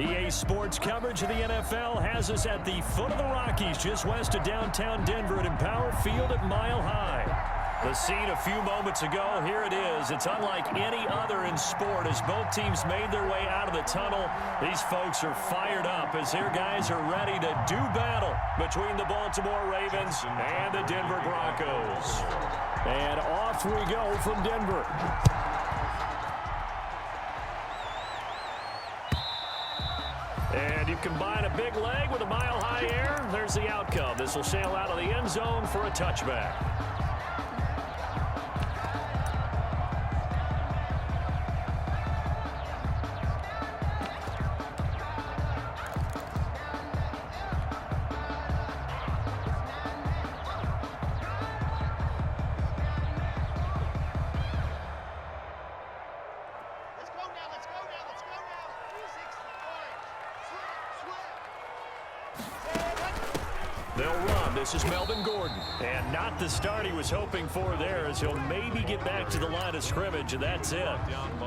EA Sports coverage of the NFL has us at the foot of the Rockies, just west of downtown Denver at Empower Field at Mile High. The scene a few moments ago, here it is. It's unlike any other in sport as both teams made their way out of the tunnel. These folks are fired up as their guys are ready to do battle between the Baltimore Ravens and the Denver Broncos. And off we go from Denver. And you combine a big leg with a mile-high air, there's the outcome. This will sail out of the end zone for a touchback. They'll run. This is Melvin Gordon. And not the start he was hoping for there as he'll maybe get back to the line of scrimmage, and that's it.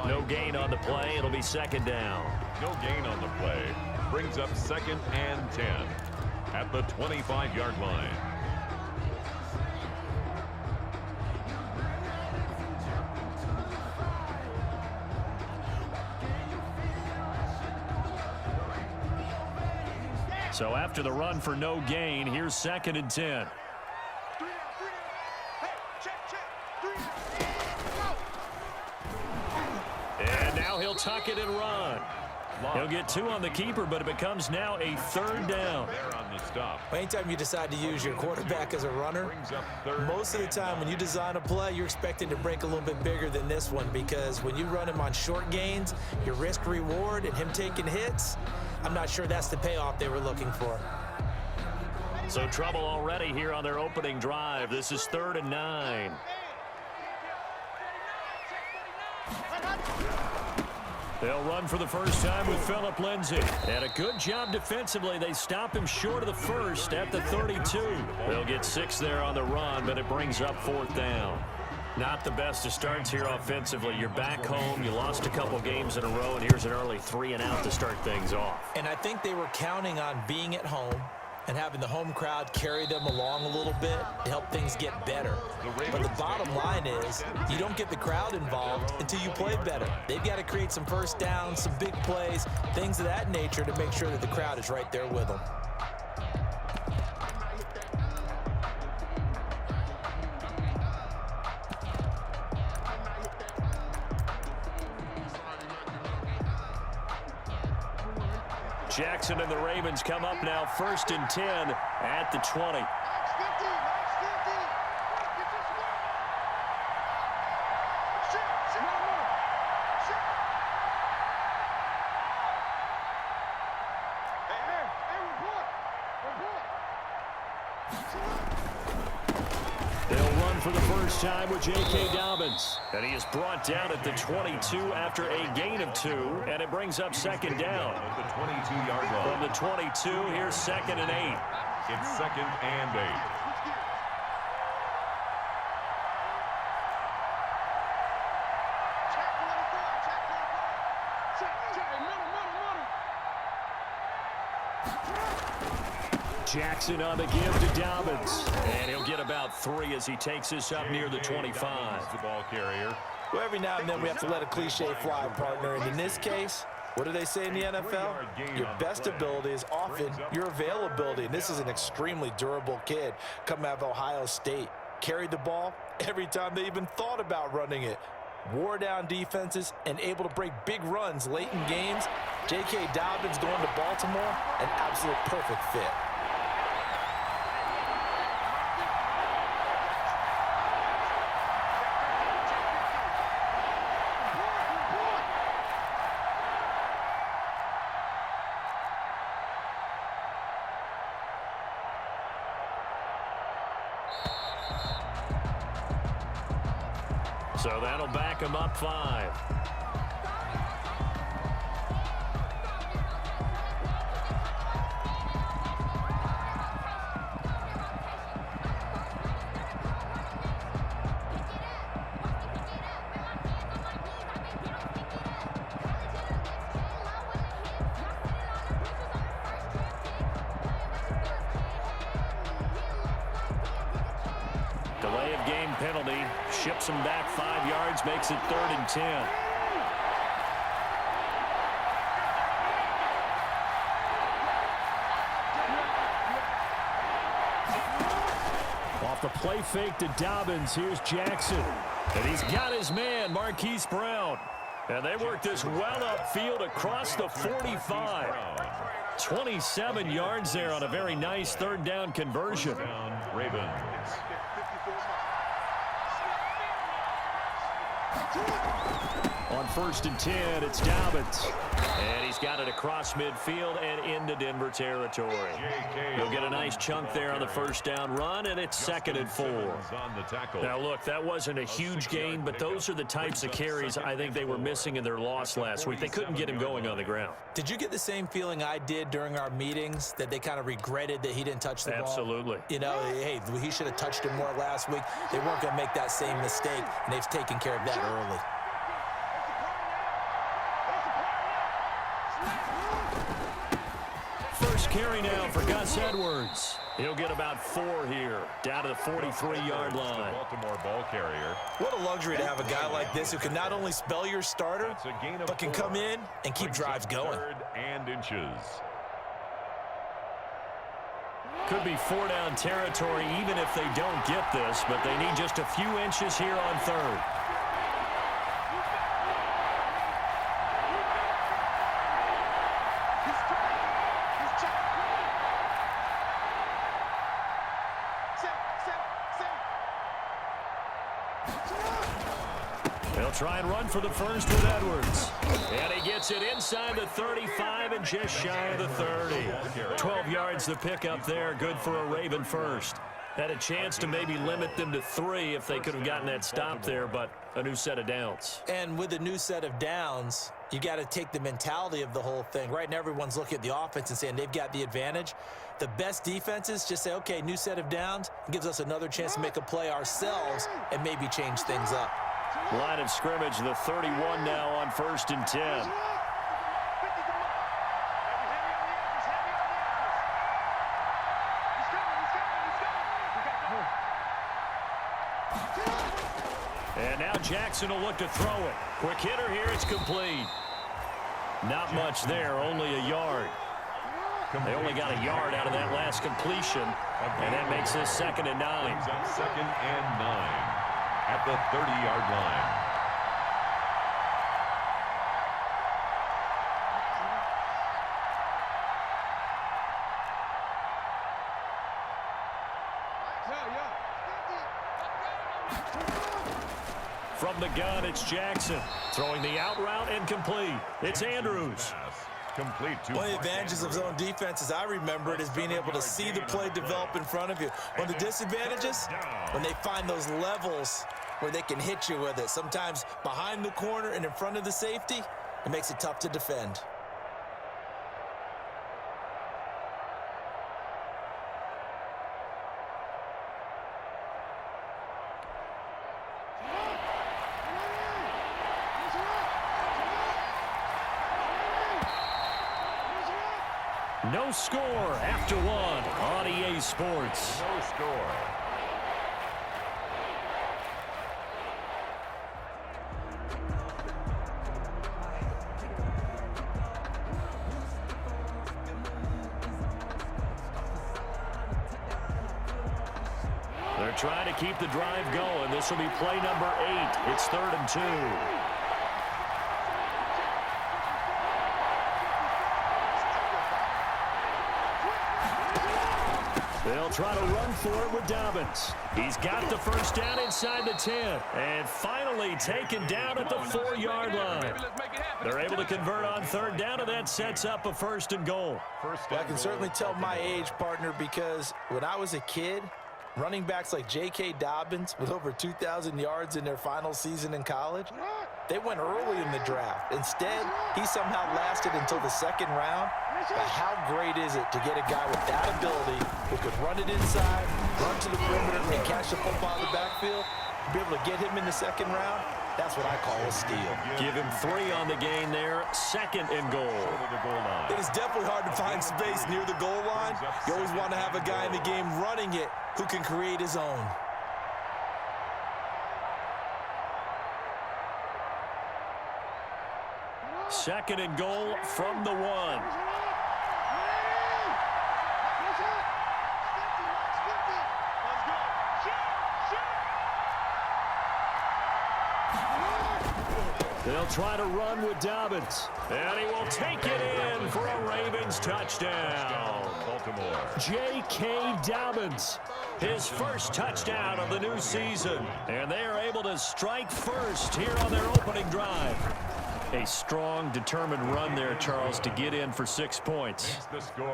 No gain on the play. It'll be second down. No gain on the play. Brings up 2nd and 10 at the 25-yard line. So after the run for no gain, here's 2nd and 10. And now he'll tuck it and run. He'll get 2 on the keeper, but it becomes now a 3rd down. Anytime you decide to use your quarterback as a runner, most of the time when you design a play, you're expecting to break a little bit bigger than this one, because when you run him on short gains, your risk-reward and him taking hits, I'm not sure that's the payoff they were looking for. So trouble already here on their opening drive. This is 3rd and 9. They'll run for the first time with Phillip Lindsay. And a good job defensively. They stop him short of the first at the 32. They'll get 6 there on the run, but it brings up 4th down. Not the best of starts here offensively. You're back home. You lost a couple games in a row, and here's an early 3 and out to start things off. And I think they were counting on being at home and having the home crowd carry them along a little bit to help things get better. But the bottom line is you don't get the crowd involved until you play better. They've got to create some first downs, some big plays, things of that nature to make sure that the crowd is right there with them. Jackson and the Ravens come up now 1st and 10 at the 20. They'll run for the first time with J.K. Dobbins. And he is brought down at the 22 after a gain of 2, and it brings up 2nd down. The 22-yard line. From the 22, here's 2nd and 8. It's 2nd and 8. Jackson on the give to Dobbins. And he'll get about 3 as he takes this up near the 25. The ball carrier. Well, every now and then we have to let a cliche fly, partner. And in this case, what do they say in the NFL? Your best ability is often your availability. And this is an extremely durable kid coming out of Ohio State. Carried the ball every time they even thought about running it. Wore down defenses and able to break big runs late in games. J.K. Dobbins going to Baltimore, an absolute perfect fit. So that'll back him up 5. Delay of game penalty. Ships him back 5 yards. Makes it 3rd and 10. Off the play fake to Dobbins. Here's Jackson. And he's got his man, Marquise Brown. And they work this well upfield across the 45. 27 yards there on a very nice 3rd down conversion. Ravens. On 1st and 10, it's Dobbins. And he's got it across midfield and into Denver territory. He'll get a nice chunk there on the 1st down run, and it's 2nd and 4. Now, look, that wasn't a huge gain, but those are the types of carries I think they were missing in their loss last week. They couldn't get him going on the ground. Did you get the same feeling I did during our meetings, that they kind of regretted that he didn't touch the ball? Absolutely. You know, hey, he should have touched it more last week. They weren't going to make that same mistake, and they've taken care of that early. First carry now for Gus Edwards. He'll get about 4 here, down to the 43-yard line. Baltimore ball carrier. What a luxury to have a guy like this who can not only spell your starter, but can come in and keep drives going. 3rd and inches. Could be 4-down territory even if they don't get this, but they need just a few inches here on 3rd. They'll try and run for the first with Edwards. And he gets it inside the 35 and just shy of the 30. 12 yards to pick up there. Good for a Raven first. Had a chance to maybe limit them to 3 if they could have gotten that stop there, but a new set of downs. And with a new set of downs, you got to take the mentality of the whole thing. Right now, everyone's looking at the offense and saying they've got the advantage. The best defenses just say, okay, new set of downs. It gives us another chance to make a play ourselves and maybe change things up. Line of scrimmage, the 31 now on 1st and 10. And now Jackson will look to throw it. Quick hitter here, it's complete. Not much there, only a yard. They only got a yard out of that last completion, and that makes this 2nd and 9. 2nd and 9 at the 30-yard line. From the gun, it's Jackson. Throwing the out route and complete. It's Andrews. Complete to one of the advantages of zone defense, as I remember it, is being able to see the play develop in front of you. One of the disadvantages, when they find those levels where they can hit you with it. Sometimes behind the corner and in front of the safety, it makes it tough to defend. No score after 1 on EA Sports. No score. They're trying to keep the drive going. This will be play number 8. It's 3rd and 2. They'll try to run for it with Dobbins. He's got the first down inside the 10. And finally taken down at the 4-yard line. They're able to convert on 3rd down, and that sets up a 1st and goal. Well, I can certainly tell my age, partner, because when I was a kid, running backs like J.K. Dobbins with over 2,000 yards in their final season in college, they went early in the draft. Instead, he somehow lasted until the 2nd round. But how great is it to get a guy with that ability who could run it inside, run to the perimeter, and catch the football in the backfield, be able to get him in the 2nd round? That's what I call a steal. Give him 3 on the gain there. 2nd and goal. It is definitely hard to find space near the goal line. You always want to have a guy in the game running it who can create his own. second and goal from the 1. They'll try to run with Dobbins. And he will take it in for a Ravens touchdown. Baltimore. J.K. Dobbins, his first touchdown of the new season. And they are able to strike first here on their opening drive. A strong, determined run there, Charles, to get in for 6 points.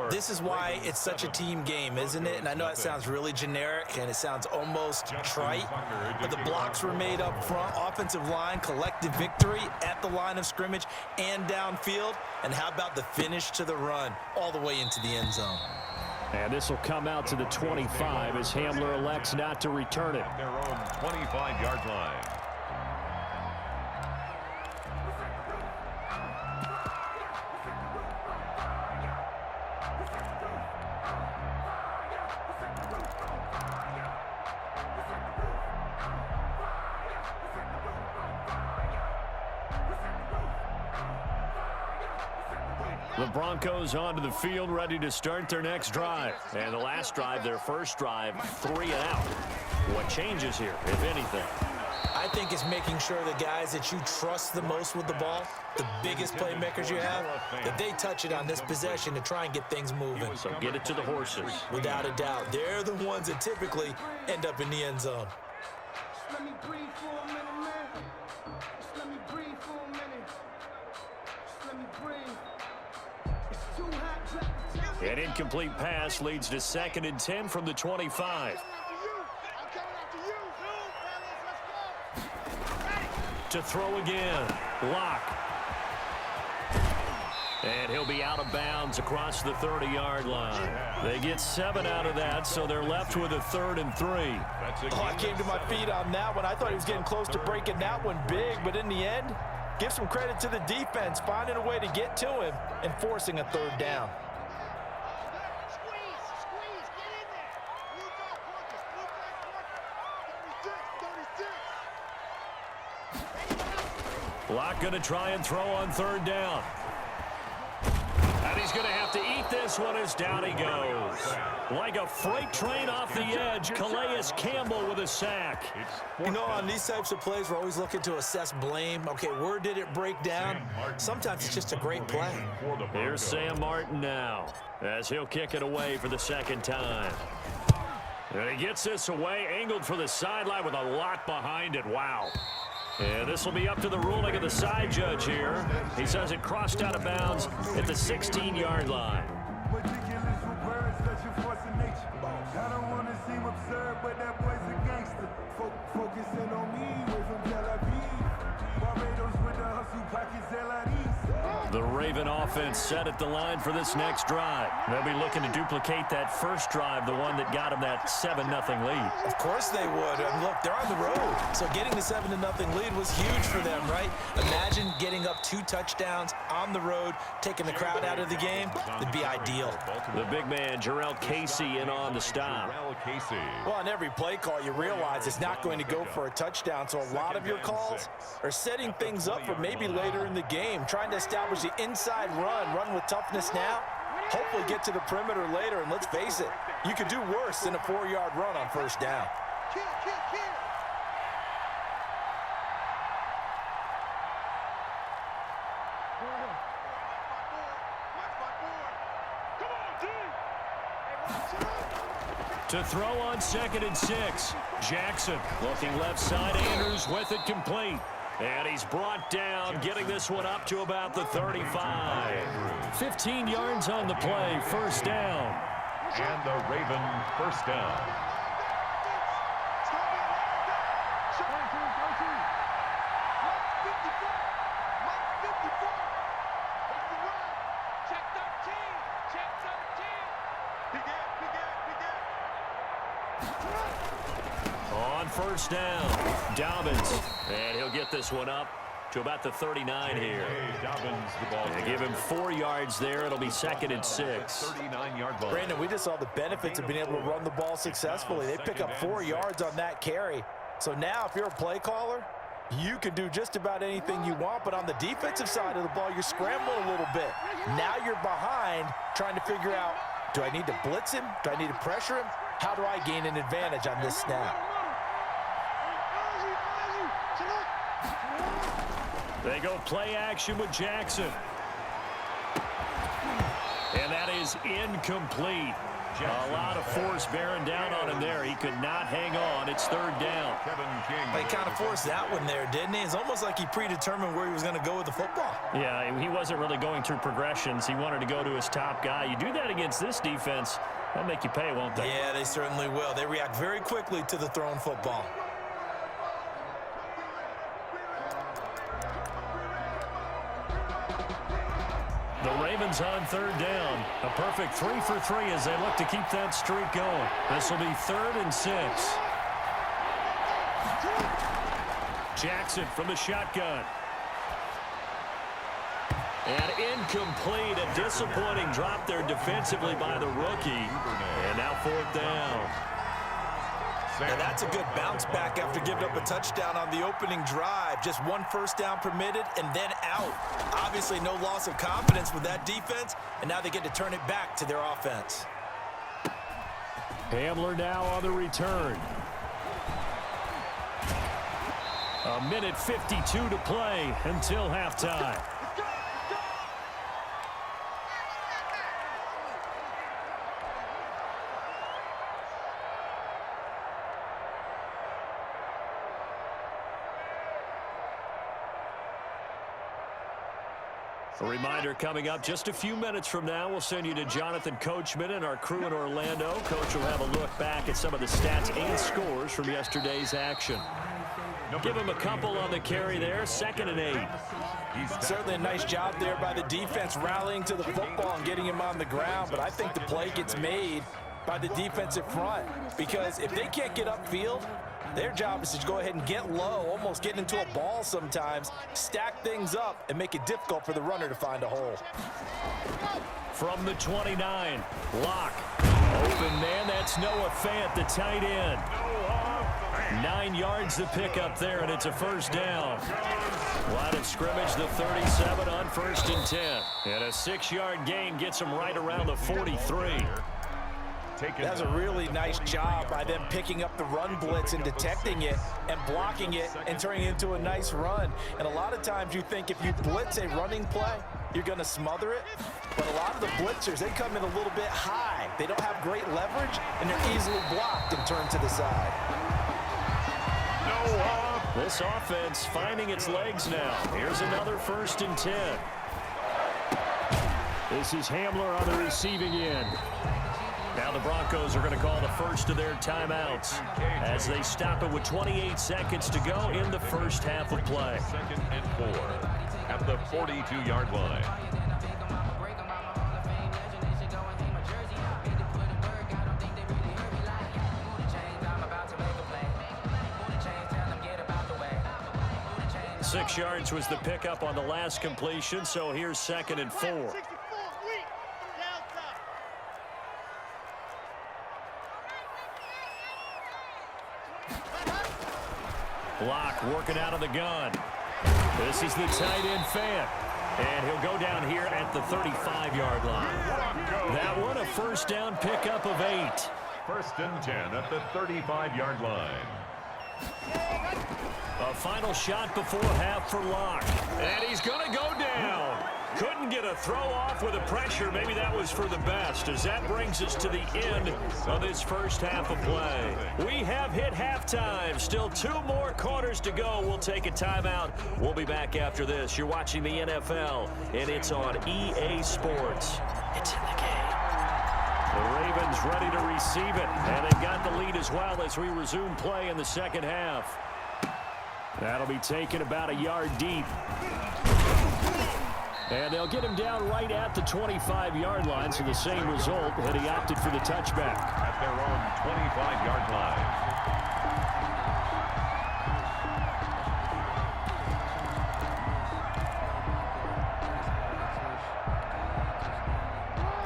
This is why it's such a team game, isn't it? And I know it sounds really generic and it sounds almost trite, but the blocks were made up front. Offensive line, collective victory at the line of scrimmage and downfield. And how about the finish to the run all the way into the end zone? And this will come out to the 25 as Hamler elects not to return it. Their own 25-yard line. The Broncos onto the field, ready to start their next drive. And the last drive, their first drive, 3 and out. What changes here, if anything? I think it's making sure the guys that you trust the most with the ball, the biggest playmakers you have, that they touch it on this possession to try and get things moving. So get it to the horses. Without a doubt. They're the ones that typically end up in the end zone. Let me breathe for a minute, man. Just let me breathe for a minute. Just let me breathe. It's too hot. An incomplete pass leads to 2nd and 10 from the 25. To throw again. Lock. And he'll be out of bounds across the 30-yard line. They get 7 out of that, so they're left with a 3rd and 3. Oh, I came to my feet on that one. I thought he was getting close to breaking that one big, but in the end, give some credit to the defense, finding a way to get to him and forcing a 3rd down. Locke going to try and throw on 3rd down. And he's going to have to eat this one as down he goes. Like a freight train off the edge, Calais Campbell with a sack. You know, on these types of plays, we're always looking to assess blame. Okay, where did it break down? Sometimes it's just a great play. Here's Sam Martin now, as he'll kick it away for the 2nd time. And he gets this away, angled for the sideline with a lot behind it. Wow. And this will be up to the ruling of the side judge here. He says it crossed out of bounds at the 16-yard line. I don't want to seem absurd, but that boy's a gangster. Focusing on me, away from Tel Aviv. Barbados with the hustle pockets, The Raven offense set at the line for this next drive. They'll be looking to duplicate that first drive, the one that got them that 7-0 lead. Of course they would. And look, they're on the road. So getting the 7-0 lead was huge for them, right? Imagine getting up 2 touchdowns on the road, taking the crowd out of the game. It'd be ideal. The big man, Jarrell Casey, in on the stop. Well, on every play call, you realize it's not going to go for a touchdown. So a lot of your calls are setting things up for maybe later in the game, trying to establish the inside run with toughness now, hopefully get to the perimeter later, and let's face it, you could do worse than a 4-yard run on 1st down. To throw on 2nd and 6, Jackson looking left side, Andrews with it complete. And he's brought down, getting this one up to about the 35. 15 yards on the play, 1st down. And the Raven 1st down. On 1st down, Dobbins, and he'll get this one up to about the 39 here. Dobbins, the ball. They give him 4 yards there. It'll be 2nd and 6. 39-yard line. Brandon, we just saw the benefits of being able to run the ball successfully. They pick up 4 yards on that carry. So now if you're a play caller, You can do just about anything you want, but on the defensive side of the ball, you're scrambling a little bit. Now you're behind, trying to figure out, do I need to blitz him? Do I need to pressure him? How do I gain an advantage on this snap? They go play action with Jackson. And that is incomplete. A lot of force bearing down on him there. He could not hang on. It's third down. They kind of forced that one there, didn't he? It's almost like he predetermined where he was going to go with the football. Yeah, he wasn't really going through progressions. He wanted to go to his top guy. You do that against this defense, they'll make you pay, won't they? Yeah, they certainly will. They react very quickly to the thrown football. The Ravens on third down. A perfect 3 for 3 as they look to keep that streak going. This will be 3rd and 6. Jackson from the shotgun. And incomplete. A disappointing drop there defensively by the rookie. And now 4th down. And that's a good bounce back after giving up a touchdown on the opening drive. Just 1 first down permitted and then out. Obviously no loss of confidence with that defense, and now they get to turn it back to their offense. Hamler now on the return. A minute 52 to play until halftime. A reminder coming up just a few minutes from now, we'll send you to Jonathan Coachman and our crew in Orlando. Coach will have a look back at some of the stats and scores from yesterday's action. Give him a couple on the carry there, 2nd and 8. Certainly a nice job there by the defense rallying to the football and getting him on the ground, but I think the play gets made by the defensive front because if they can't get upfield, their job is to go ahead and get low, almost get into a ball sometimes, stack things up, and make it difficult for the runner to find a hole. From the 29, Locke. Open man, that's Noah Fant, the tight end. 9 yards to pick up there, and it's a first down. Line of scrimmage, the 37 on 1st and 10. And a 6-yard gain gets them right around the 43. That's a really nice job by them picking up the run blitz and detecting it and blocking it and turning it into a nice run. And a lot of times you think if you blitz a running play, you're going to smother it. But a lot of the blitzers, they come in a little bit high. They don't have great leverage, and they're easily blocked and turned to the side. This offense finding its legs now. Here's another 1st and 10. This is Hamler on the receiving end. Now the Broncos are going to call the first of their timeouts as they stop it with 28 seconds to go in the first half of play. 2nd and 4 at the 42-yard line. Six yards was the pickup on the last completion, so here's 2nd and 4. Locke working out of the gun. This is the tight end Fant. And he'll go down here at the 35-yard line. That one a first down pickup of 8. 1st and 10 at the 35-yard line. A final shot before half for Locke. And he's going to go down. Couldn't get a throw off with the pressure. Maybe that was for the best, as that brings us to the end of this first half of play. We have hit halftime. Still 2 more quarters to go. We'll take a timeout. We'll be back after this. You're watching the NFL, and it's on EA Sports. It's in the game. The Ravens ready to receive it, and they've got the lead as well as we resume play in the second half. That'll be taken about a yard deep. And they'll get him down right at the 25-yard line, so the same result, and he opted for the touchback. At their own 25-yard line.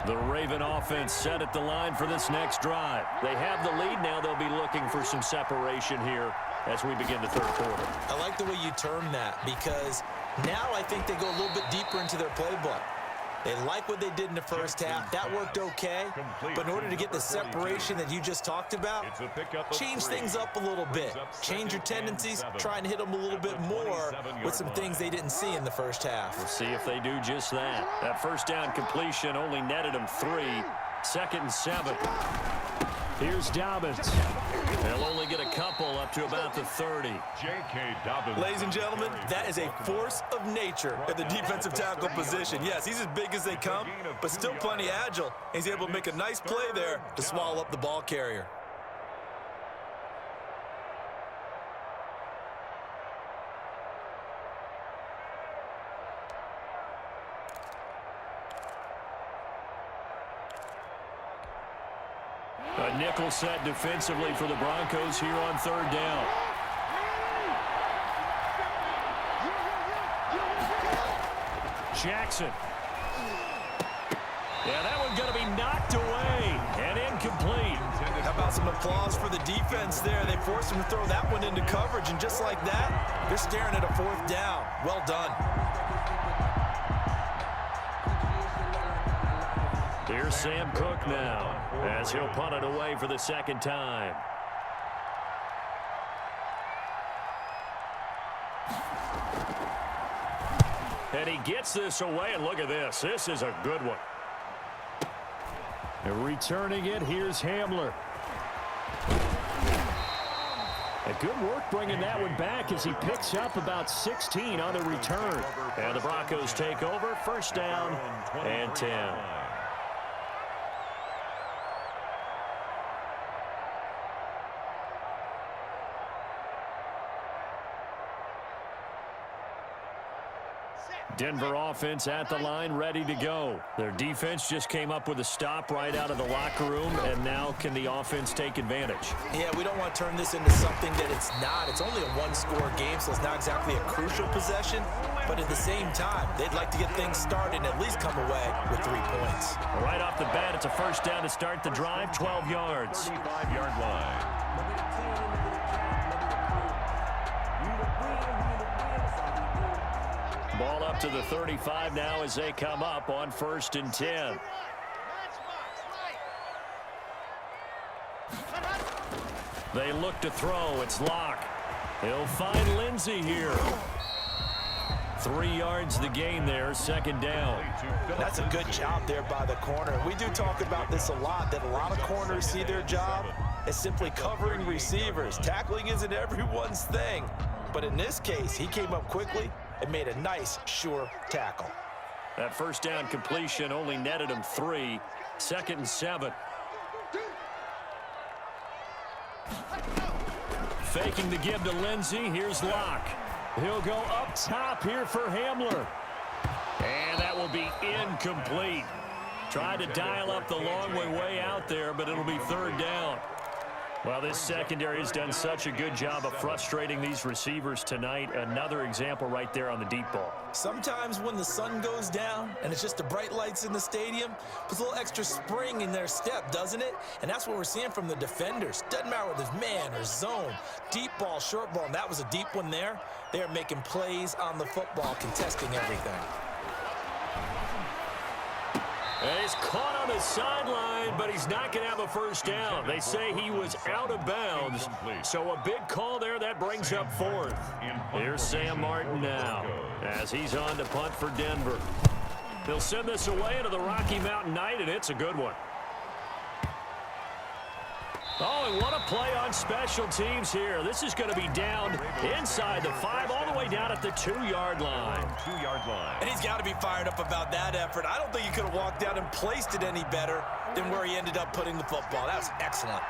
The Raven offense set at the line for this next drive. They have the lead now. They'll be looking for some separation here as we begin the third quarter. I like the way you term that, because now I think they go a little bit deeper into their playbook. They like what they did in the first half. That worked okay. But in order to get the separation that you just talked about, change things up a little bit. Change your tendencies. Try and hit them a little bit more with some things they didn't see in the first half. We'll see if they do just that. That first down completion only netted them 3. 2nd and 7. Here's Dobbins. They'll only get a couple up to about the 30. J.K. Dobbins. Ladies and gentlemen, that is a force of nature at the defensive tackle position. Yes, he's as big as they come, but still plenty agile. He's able to make a nice play there to swallow up the ball carrier. A nickel set defensively for the Broncos here on 3rd down. Jackson. Yeah, that one's going to be knocked away and incomplete. How about some applause for the defense there? They forced him to throw that one into coverage, and just like that, they're staring at a 4th down. Well done. Here's Sam Cook now, as he'll punt it away for the 2nd time. And he gets this away, and look at this. This is a good one. And returning it, here's Hamler. A good work bringing that one back as he picks up about 16 on the return. And the Broncos take over, 1st down and 10. Denver offense at the line, ready to go. Their defense just came up with a stop right out of the locker room, and now can the offense take advantage? Yeah, we don't want to turn this into something that it's not. It's only a 1-score game, so it's not exactly a crucial possession. But at the same time, they'd like to get things started and at least come away with 3 points. Right off the bat, it's a 1st down to start the drive, 12 yards. 35-yard line. Ball up to the 35 now as they come up on 1st and 10. They look to throw. It's Locke. He'll find Lindsey here. 3 yards the gain there, 2nd down. That's a good job there by the corner. We do talk about this a lot, that a lot of corners see their job as simply covering receivers. Tackling isn't everyone's thing. But in this case, he came up quickly and made a nice, sure tackle. That 1st down completion only netted him 3. 2nd and 7. Faking the give to Lindsey. Here's Locke. He'll go up top here for Hamler. And that will be incomplete. Tried to dial up the long way out there, but it'll be 3rd down. Well, this secondary has done such a good job of frustrating these receivers tonight. Another example right there on the deep ball. Sometimes when the sun goes down and it's just the bright lights in the stadium, puts a little extra spring in their step, doesn't it? And that's what we're seeing from the defenders. Doesn't matter whether it's man or zone, deep ball, short ball, and that was a deep one there. They are making plays on the football, contesting everything. And he's caught on the sideline, but he's not going to have a 1st down. They say he was out of bounds, so a big call there. That brings up 4th. Here's Sam Martin now as he's on to punt for Denver. They'll send this away into the Rocky Mountain Night, and it's a good one. Oh, and what a play on special teams here. This is going to be down inside the 5, all the way down at the 2-yard line. 2-yard line. And he's got to be fired up about that effort. I don't think he could have walked out and placed it any better than where he ended up putting the football. That was excellent.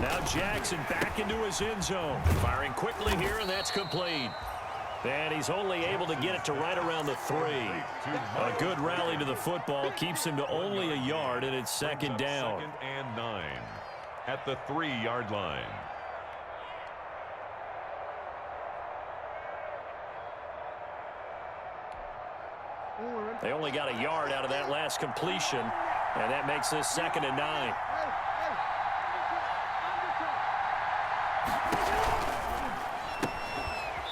Now Jackson back into his end zone. Firing quickly here, and that's complete. And he's only able to get it to right around the 3. A good rally to the football keeps him to only a yard, and it's 2nd down. 2nd and 9 at the 3-yard line. They only got a yard out of that last completion, and that makes this 2nd and 9.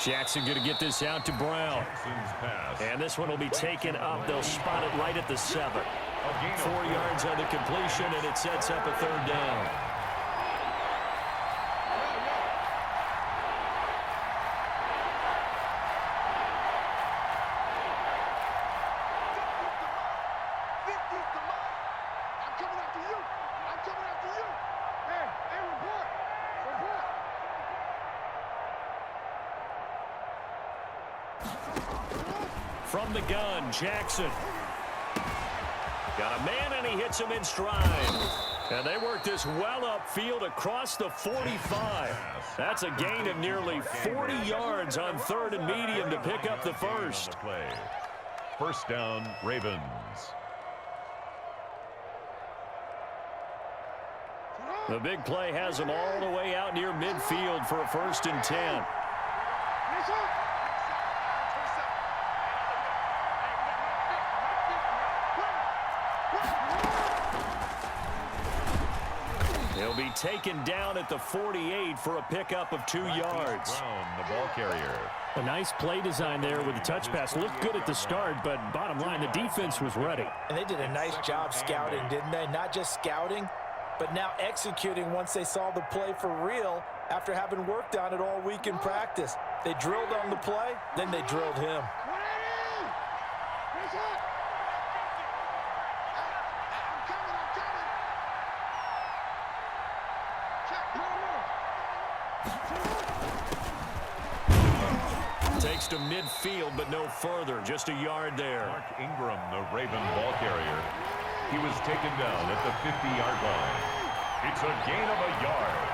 Jackson going to get this out to Brown. And this one will be taken up. They'll spot it right at the 7. 4 yards on the completion, and it sets up a 3rd down. From the gun, Jackson. Got a man, and he hits him in stride. And they work this well upfield across the 45. That's a gain of nearly 40 yards on 3rd and medium to pick up the first. First down, Ravens. The big play has them all the way out near midfield for a 1st and 10. He'll be taken down at the 48 for a pickup of 2 yards. Brown, the ball carrier. A nice play design there with the touch pass. Looked good at the start, but bottom line, the defense was ready. And they did a nice job scouting, didn't they? Not just scouting, but now executing once they saw the play for real after having worked on it all week in practice. They drilled on the play, then they drilled him. Takes to midfield, but no further. Just a yard there. Mark Ingram, the Raven ball carrier. He was taken down at the 50-yard line. It's a gain of a yard.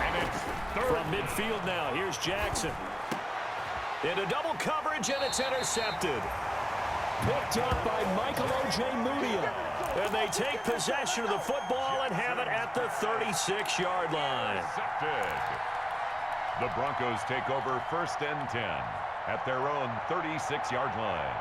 And it's 3rd. From midfield now, here's Jackson. Into double coverage, and it's intercepted. Picked up by Michael O.J. Mudia. And they take possession of the football and have it at the 36-yard line. Intercepted. The Broncos take over 1st and 10 at their own 36-yard line.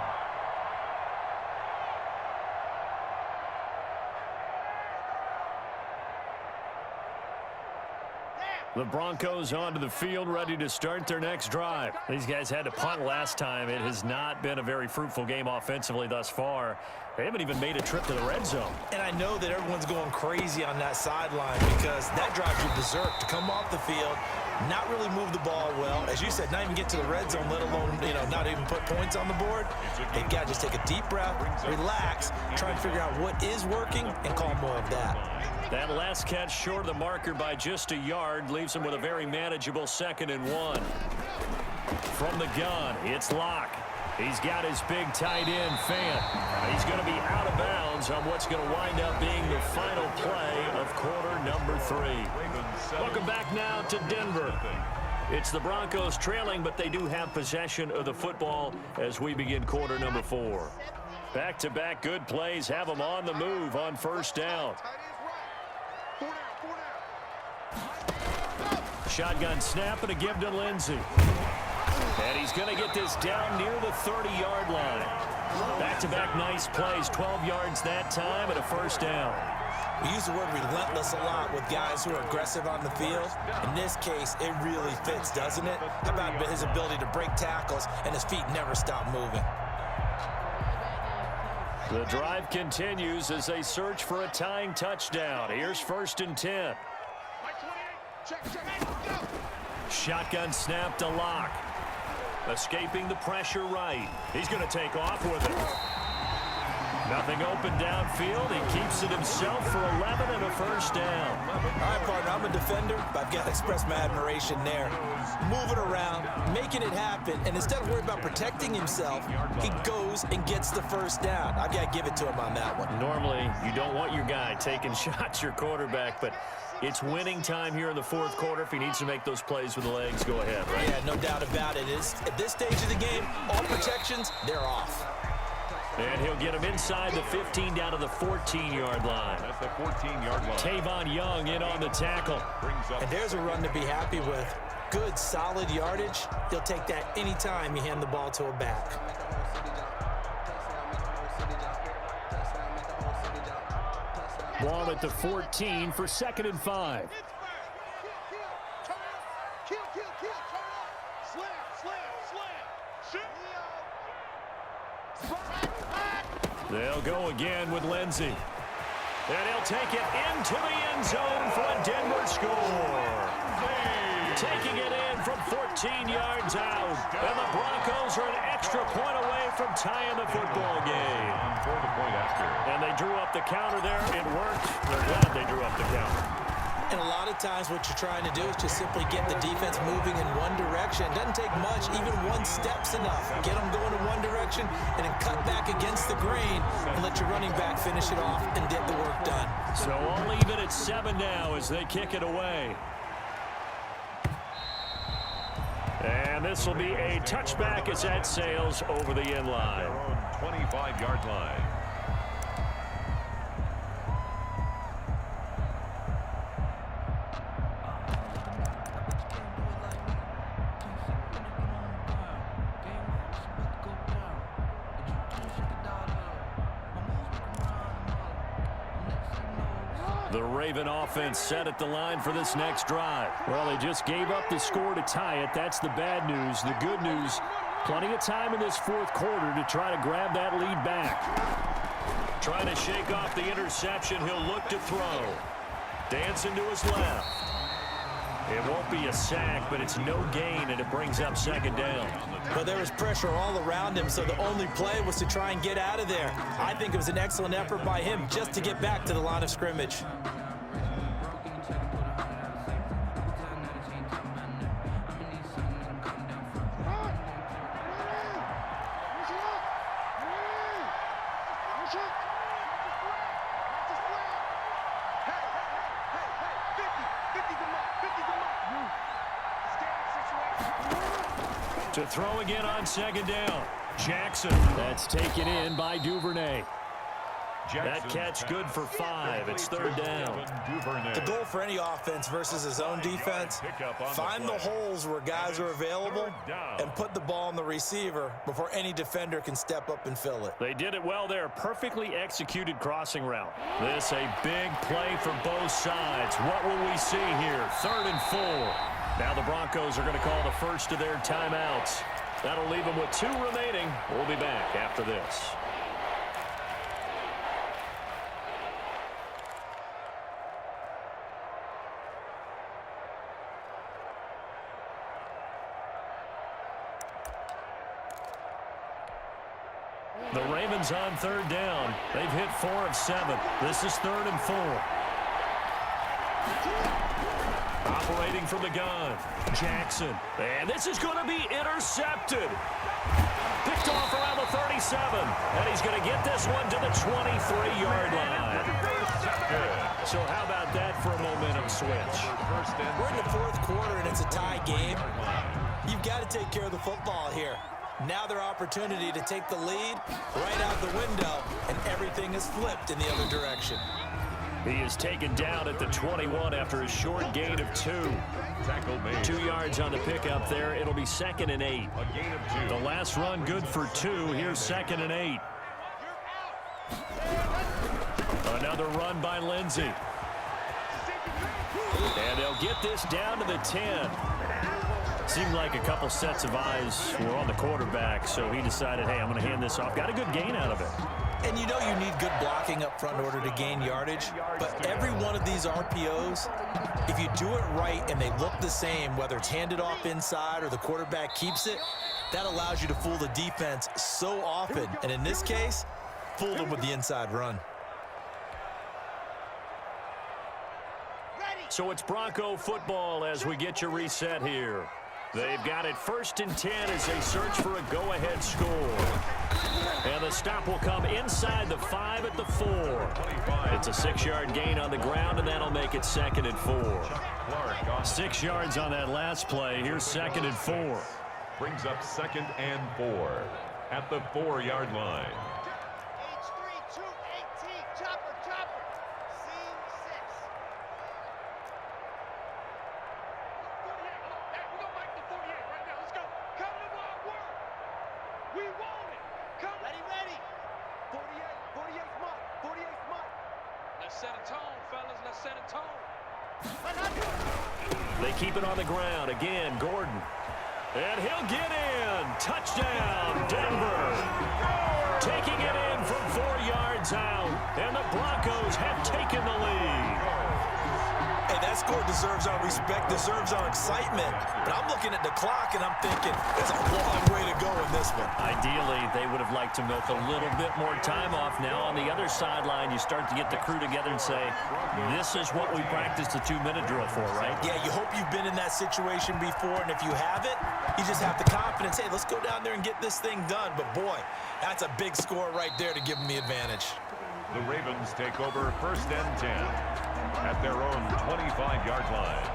The Broncos onto the field, ready to start their next drive. These guys had to punt last time. It has not been a very fruitful game offensively thus far. They haven't even made a trip to the red zone. And I know that everyone's going crazy on that sideline because that drives you berserk to come off the field, not really move the ball well. As you said, not even get to the red zone, let alone, not even put points on the board. They've got to just take a deep breath, relax, try and figure out what is working, and call more of that. That last catch short of the marker by just a yard leaves him with a very manageable 2nd and 1. From the gun, it's Locke. He's got his big tight end, Fant. He's going to be out of bounds on what's going to wind up being the final play of quarter number 3. Welcome back now to Denver. It's the Broncos trailing, but they do have possession of the football as we begin quarter number 4. Back-to-back good plays have them on the move on 1st down. Shotgun snap and a give to Lindsey. And he's going to get this down near the 30-yard line. Back-to-back nice plays, 12 yards that time and a 1st down. We use the word relentless a lot with guys who are aggressive on the field. In this case, it really fits, doesn't it? How about his ability to break tackles and his feet never stop moving? The drive continues as they search for a tying touchdown. Here's 1st and 10. Shotgun snap to Locke. Escaping the pressure right. He's going to take off with it. Nothing open downfield. He keeps it himself for 11 and a 1st down. All right, partner, I'm a defender, but I've got to express my admiration there. Moving around, making it happen, and instead of worrying about protecting himself, he goes and gets the 1st down. I've got to give it to him on that one. Normally, you don't want your guy taking shots, your quarterback, but it's winning time here in the 4th quarter. If he needs to make those plays with the legs, go ahead, right? Yeah, no doubt about it. At this stage of the game, all protections, they're off. And he'll get him inside the 15 down to the 14-yard line. That's the 14-yard line. Tavon Young in on the tackle. And there's a run to be happy with. Good, solid yardage. He'll take that anytime you hand the ball to a back. Ball at the 14 for 2nd and 5. They'll go again with Lindsey. And he'll take it into the end zone for a Denver score. Taking it in from 14 yards out. And the Broncos are an extra point away from tying the football game. And they drew up the counter there. It worked. They're glad they drew up the counter. And a lot of times what you're trying to do is just simply get the defense moving in one direction. It doesn't take much. Even one step's enough. Get them going in one direction and then cut back against the grain and let your running back finish it off and get the work done. So all even at 7 now as they kick it away. And this will be a touchback as that sails over the end line. 25-yard line. The Raven offense set at the line for this next drive. Well, they just gave up the score to tie it. That's the bad news. The good news, plenty of time in this fourth quarter to try to grab that lead back. Trying to shake off the interception. He'll look to throw. Dancing to his left. It won't be a sack, but it's no gain, and it brings up second down. But there was pressure all around him, so the only play was to try and get out of there. I think it was an excellent effort by him just to get back to the line of scrimmage. To throw again on second down. Jackson. That's taken in by Duvernay. That catch good for 5. It's third down. The goal for any offense versus his own defense, find the holes where guys are available and put the ball on the receiver before any defender can step up and fill it. They did it well there. Perfectly executed crossing route. This a big play for both sides. What will we see here? 3rd and 4. Now the Broncos are going to call the first of their timeouts. That'll leave them with 2 remaining. We'll be back after this. The Ravens on 3rd down. They've hit 4 of 7. This is 3rd and 4. Operating from the gun, Jackson. And this is going to be intercepted. Picked off around the 37. And he's going to get this one to the 23-yard line. So how about that for a momentum switch? We're in the fourth quarter, and it's a tie game. You've got to take care of the football here. Now their opportunity to take the lead right out the window, and everything is flipped in the other direction. He is taken down at the 21 after a short gain of 2. 2 yards on the pickup there. It'll be 2nd and 8. The last run good for 2. Here's 2nd and 8. Another run by Lindsey. And they'll get this down to the 10. Seemed like a couple sets of eyes were on the quarterback, so he decided, hey, I'm going to hand this off. Got a good gain out of it. And you know you need good blocking up front in order to gain yardage. But every one of these RPOs, if you do it right and they look the same, whether it's handed off inside or the quarterback keeps it, that allows you to fool the defense so often. And in this case, fooled them with the inside run. So it's Bronco football as we get you reset here. They've got it 1st and 10 as they search for a go-ahead score. And the stop will come inside the 5 at the 4. It's a 6-yard gain on the ground, and that'll make it 2nd and 4. 6 yards on that last play. Here's 2nd and 4. Brings up 2nd and 4 at the 4-yard line. They keep it on the ground. Again, Gordon. And he'll get in. Touchdown, Denver. Taking it in from 4 yards out. And the Broncos have taken the lead. Hey, that score deserves our respect, deserves our excitement. But I'm looking at the clock, and I'm thinking, there's a long way to go in this one. Ideally, they would have liked to milk a little bit more time off. Now, on the other sideline, you start to get the crew together and say, this is what we practiced the 2-minute drill for, right? Yeah, you hope you've been in that situation before, and if you haven't, you just have the confidence, hey, let's go down there and get this thing done. But, boy, that's a big score right there to give them the advantage. The Ravens take over 1st and 10 at their own 25-yard line.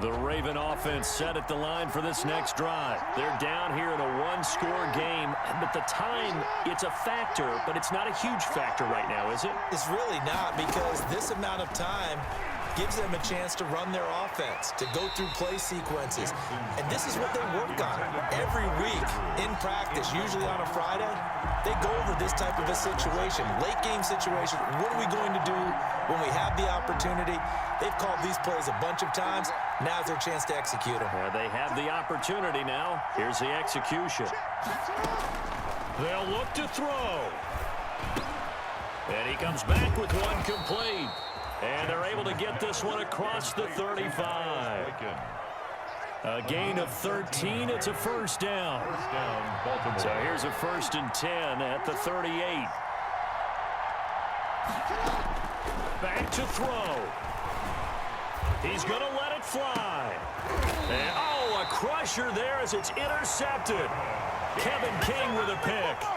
The Raven offense set at the line for this next drive. They're down here in a 1-score game, but the time, it's a factor, but it's not a huge factor right now, is it? It's really not, because this amount of time gives them a chance to run their offense, to go through play sequences. And this is what they work on every week in practice, usually on a Friday. They go over this type of a situation, late game situation. What are we going to do when we have the opportunity? They've called these plays a bunch of times. Now's their chance to execute them. Yeah, they have the opportunity now. Here's the execution. They'll look to throw. And he comes back with one complete. And they're able to get this one across the 35. A gain of 13. It's a 1st down. Baltimore. So here's a 1st and 10 at the 38. Back to throw. He's going to let it fly. And, oh, a crusher there as it's intercepted. Kevin King with a pick.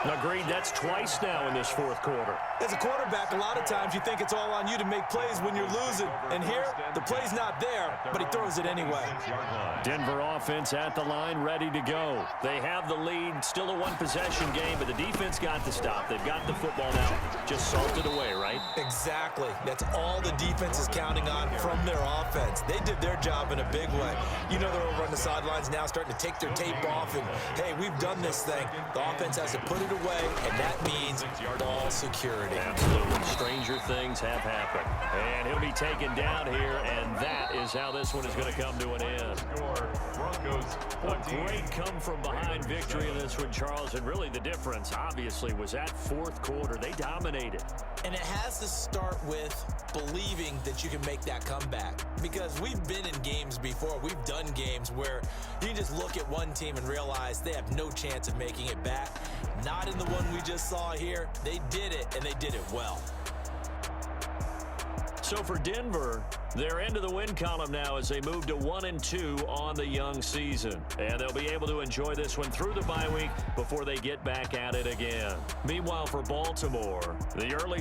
Agreed, that's twice now in this 4th quarter. As a quarterback, a lot of times you think it's all on you to make plays when you're losing. And here, the play's not there, but he throws it anyway. Denver offense at the line, ready to go. They have the lead, still a 1-possession game, but the defense got the stop. They've got the football now, just salted away, right? Exactly. That's all the defense is counting on from their offense. They did their job in a big way. You know they're over on the sidelines now starting to take their tape off and, hey, we've done this thing. The offense has to put it away, and that means ball security. Absolutely. Stranger things have happened. And he'll be taken down here, and that is how this one is going to come to an end. A great come-from-behind victory in this one, Charles, and really the difference, obviously, was that 4th quarter. They dominated. And it has to start with believing that you can make that comeback. Because we've been in games before. We've done games where you can just look at one team and realize they have no chance of making it back. Not in the one we just saw here. They did it, and they did it well. So for Denver, they're into the win column now as they move to 1-2 on the young season. And they'll be able to enjoy this one through the bye week before they get back at it again. Meanwhile, for Baltimore, the early